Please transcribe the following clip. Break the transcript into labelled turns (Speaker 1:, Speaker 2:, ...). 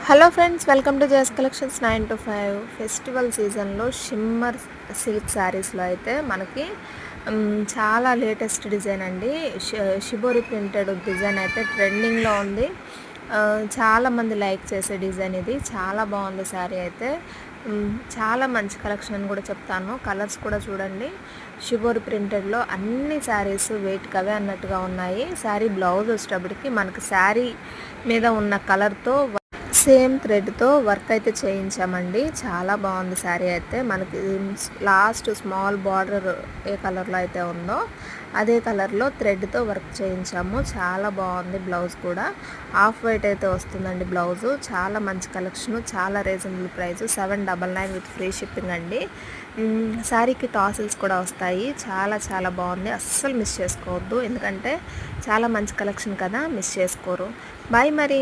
Speaker 1: Hello friends, welcome to JS collections 9 to 5 festival సీజన్లో shimmer silk శారీస్లో అయితే మనకి చాలా లేటెస్ట్ డిజైన్ అండి. షిబోరి ప్రింటెడ్ డిజైన్ అయితే ట్రెండింగ్లో ఉంది. చాలామంది లైక్ చేసే డిజైన్ ఇది. చాలా బాగుంది శారీ అయితే. చాలా మంచి కలెక్షన్ అని కూడా చెప్తాను. కలర్స్ కూడా చూడండి. షిబోరి ప్రింటెడ్లో అన్ని శారీస్ వెయిట్కి అవే అన్నట్టుగా ఉన్నాయి. శారీ బ్లౌజ్ వచ్చేటప్పటికి మనకి శారీ మీద ఉన్న కలర్తో సేమ్ థ్రెడ్తో వర్క్ అయితే చేయించామండి. చాలా బాగుంది శారీ అయితే. మనకి లాస్ట్ స్మాల్ బార్డర్ ఏ కలర్లో అయితే ఉందో అదే కలర్లో థ్రెడ్తో వర్క్ చేయించాము. చాలా బాగుంది. బ్లౌజ్ కూడా ఆఫ్ వైట్ అయితే వస్తుందండి. బ్లౌజు చాలా మంచి కలెక్షను, చాలా reasonable price, 799 with free shipping అండి. శారీకి టాసిల్స్ కూడా వస్తాయి. చాలా చాలా బాగుంది. అస్సలు మిస్ చేసుకోవద్దు, ఎందుకంటే చాలా మంచి కలెక్షన్ కదా, మిస్ చేసుకోరు. బాయ్ మరి.